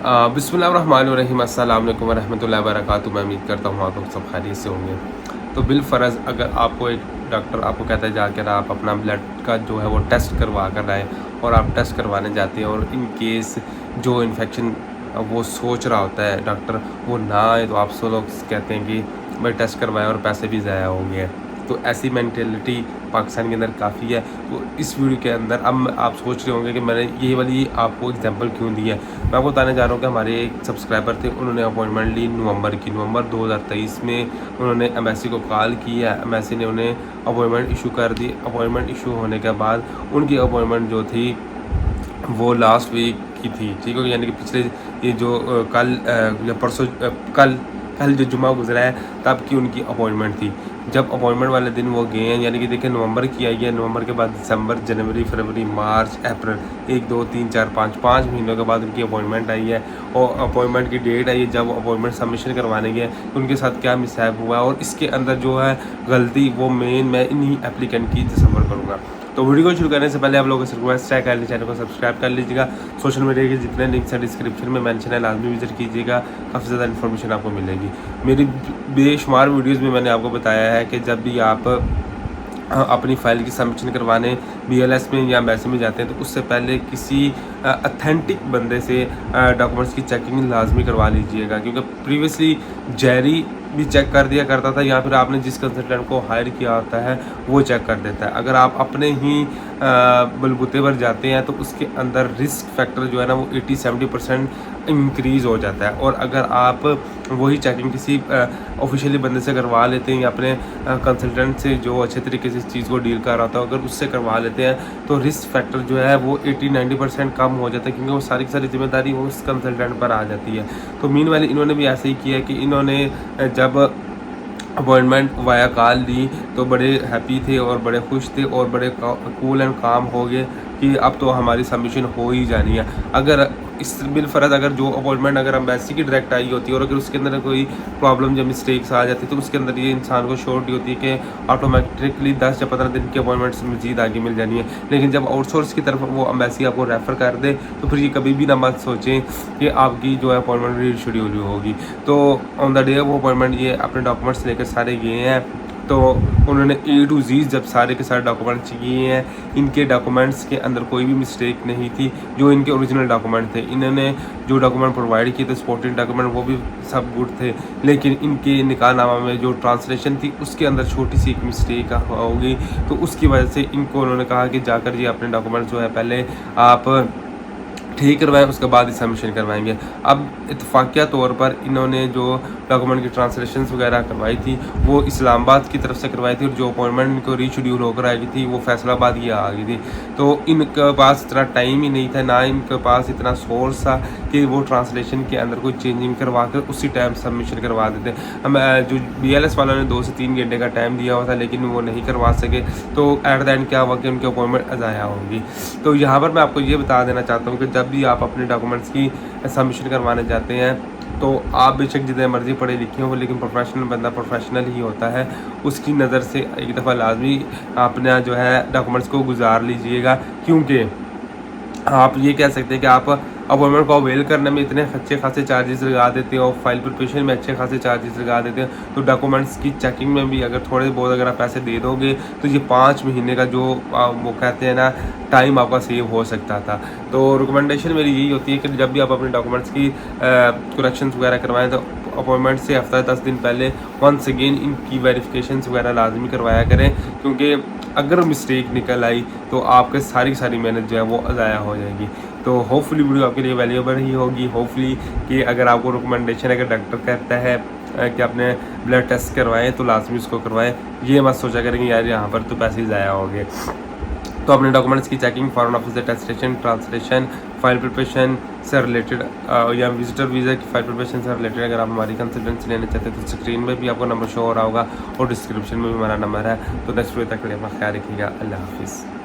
बिस्मिल्लाहिर्रहमानिर्रहीम अस्सलाम वालेकुम रहमतुल्लाहि व बरकातुहू। मैं उम्मीद करता हूँ आप लोग सब खैरियत से होंगे। तो बिलफ़र्ज़ अगर आपको एक डॉक्टर आपको कहता है जाकर आप अपना ब्लड का जो है वो टेस्ट करवा कर आएँ और आप टेस्ट करवाने जाते हैं और इन केस जो इन्फेक्शन वो सोच रहा होता है डॉक्टर वो ना आए, तो आप सब लोग कहते हैं कि भाई टेस्ट करवाएं और पैसे भी ज़ाया हो गए। तो ऐसी मेंटेलिटी पाकिस्तान के अंदर काफ़ी है। तो इस वीडियो के अंदर अब आप सोच रहे होंगे कि मैंने ये वाली आपको एग्जांपल क्यों दी है। मैं आपको बताने जा रहा हूँ कि हमारे एक सब्सक्राइबर थे, उन्होंने अपॉइंटमेंट ली नवंबर 2023 में। उन्होंने एम्बेसी को कॉल की है, एम्बेसी ने उन्हें अपॉइंटमेंट इशू कर दी। अपॉइंटमेंट इशू होने के बाद उनकी अपॉइंटमेंट जो थी वो लास्ट वीक की थी, ठीक है, यानी कि पिछले ये जो कल या परसों कल जो जुमा गुजरा है तब की उनकी अपॉइंटमेंट थी। जब अपॉइंटमेंट वाले दिन वो गए हैं, यानी कि देखिए नवंबर की आई है, नवंबर के बाद दिसंबर, जनवरी, फरवरी, मार्च, अप्रैल, 1 2 3 4 5 महीनों के बाद उनकी अपॉइंटमेंट आई है और अपॉइंटमेंट की डेट आई है। जब अपॉइंटमेंट सबमिशन करवाने गए तो उनके साथ क्या मिसहैप हुआ और इसके अंदर जो है गलती वो मेन मैं इन्हीं एप्लीकेंट की तस्वर करूँगा। तो वीडियो को शुरू करने से पहले आप लोगों से रिक्वेस्ट है कर चैनल को सब्सक्राइब कर लीजिएगा। सोशल मीडिया के जितने लिंक्स हैं डिस्क्रिप्शन में मेंशन है, लाजमी विजिट कीजिएगा, काफ़ी ज़्यादा इन्फॉर्मेशन आपको मिलेगी। मेरी बेशुमार वीडियोस में मैंने आपको बताया है कि जब भी आप अपनी फ़ाइल की सबमिशन करवाने BLS में या एम्बेसी में जाते हैं तो उससे पहले किसी अथेंटिक बंदे से डॉक्यूमेंट्स की चेकिंग लाजमी करवा लीजिएगा, क्योंकि प्रीवियसली जैरी भी चेक कर दिया करता था या फिर आपने जिस कंसल्टेंट को हायर किया होता है वो चेक कर देता है। अगर आप अपने ही बलबूते पर जाते हैं तो उसके अंदर रिस्क फैक्टर जो है ना वो 80-70% इंक्रीज़ हो जाता है। और अगर आप वही चेकिंग किसी ऑफिशियली बंदे से करवा लेते हैं या अपने कंसल्टेंट से जो अच्छे तरीके से इस चीज़ को डील कर रहा था अगर उससे करवा लेते हैं तो रिस्क फैक्टर जो है वो 80-90% कम हो जाता है, क्योंकि वो सारी की सारी जिम्मेदारी वो उस कंसल्टेंट पर आ जाती है। तो मीन वाले इन्होंने भी ऐसे ही किया कि इन्होंने जब अपॉइंटमेंट वाया कॉल ली तो बड़े हैप्पी थे और बड़े खुश थे और बड़े कूल एंड काम हो गए कि अब तो हमारी सबमिशन हो ही जानी है। अगर इस बिलफर्ज अगर जो अपॉइंटमेंट अगर एम्बेसी की डायरेक्ट आई होती है और अगर उसके अंदर कोई प्रॉब्लम या मिस्टेक्स आ जाती है तो उसके अंदर ये इंसान को श्योरिटी होती है कि ऑटोमेटिकली 10 या 15 दिन की अपॉइंटमेंट्स मजीद आगे मिल जानी है। लेकिन जब आउटसोर्स की तरफ वो एम्बेसी आपको रेफ़र कर दे तो फिर ये कभी भी ना मत सोचें कि आपकी जो है अपॉइंटमेंट रीशेड्यूल होगी। तो ऑन द डे वो अपॉइंटमेंट ये अपने डॉक्यूमेंट्स लेकर सारे गए हैं, तो उन्होंने A to Z जब सारे के सारे डॉक्यूमेंट्स किए हैं, इनके डॉक्यूमेंट्स के अंदर कोई भी मिस्टेक नहीं थी, जो इनके ओरिजिनल डॉक्यूमेंट थे। इन्होंने जो डॉक्यूमेंट प्रोवाइड किए थे सपोर्टिंग डॉक्यूमेंट वो भी सब गुड थे, लेकिन इनके निकाहनामा में जो ट्रांसलेशन थी उसके अंदर छोटी सी एक मिस्टेक होगी, तो उसकी वजह से इनको उन्होंने कहा कि जाकर ये अपने डॉक्यूमेंट्स जो है पहले आप ठीक करवाएं, उसके बाद ही सबमिशन करवाएंगे। अब इत्तफाकिया तौर पर इन्होंने जो डॉक्यूमेंट की ट्रांसलेशंस वगैरह करवाई थी वो इस्लामाबाद की तरफ से करवाई थी और जो अपॉइंटमेंट इनको रीशेड्यूल होकर आई थी वो फैसलाबाद की आ गई थी। तो इनके पास इतना टाइम ही नहीं था, ना इनके पास इतना सोर्स था कि वो ट्रांसलेशन के अंदर कोई चेंजिंग करवा कर उसी टाइम सबमिशन करवा देते। हम जो BLS वालों ने 2 से 3 घंटे का टाइम दिया हुआ था लेकिन वो नहीं करवा सके, तो एट द एंड क्या हुआ कि उनकी अपॉइंटमेंट ज़ाया होगी। तो यहाँ पर मैं आपको ये बता देना चाहता हूँ कि जब भी आप अपने डॉक्यूमेंट्स की सबमिशन करवाने जाते हैं तो आप बेशक जितने मर्जी पढ़े लिखे हो लेकिन प्रोफेशनल बंदा प्रोफेशनल ही होता है, उसकी नज़र से एक दफ़ा लाजमी अपना जो है डॉक्यूमेंट्स को गुजार लीजिएगा। क्योंकि आप ये कह सकते हैं कि आप अपॉइंटमेंट को अवेल करने में इतने अच्छे खासे चार्जेस लगा देते हो, फाइल प्रिपरेशन में अच्छे खासे चार्जेस लगा देते हो, तो डॉक्यूमेंट्स की चेकिंग में भी अगर थोड़े बहुत अगर आप पैसे दे दोगे तो ये 5 महीने का जो वो कहते हैं ना टाइम आपका सेव हो सकता था। तो रिकमेंडेशन मेरी यही होती है कि जब भी आप अपने डॉक्यूमेंट्स की करेक्शंस वगैरह करवाएं तो अपॉइंटमेंट से हफ्ता 10 दिन पहले वंस अगेन इनकी वेरिफिकेशंस वगैरह लाजमी करवाया करें, क्योंकि अगर मिस्टेक निकल आई तो आपके सारी सारी मेहनत जो है वो ज़ाया हो जाएगी। तो होपफुली वीडियो आपके लिए वैल्यूएबल ही होगी। होपफुली कि अगर आपको रिकमेंडेशन अगर डॉक्टर कहता है कि आपने ब्लड टेस्ट करवाएं तो लाजमी उसको करवाएं, ये मत सोचा करेंगे यार यहाँ पर तो पैसे ज़ाया हो गए। तो अपने डॉक्यूमेंट्स की checking, foreign office attestation, translation, file preparation से रिलेटेड या विजिटर वीज़ा की फाइल प्रिपरेशन से रिलेटेड अगर आप हमारी कंसल्टेंसी लेना चाहते हैं तो स्क्रीन में भी आपको नंबर शो हो रहा होगा और डिस्क्रिप्शन में भी हमारा नंबर है। तो नेक्स्ट वीडियो तक के लिए अपना ख्याल रखिएगा। अल्लाह हाफिज़।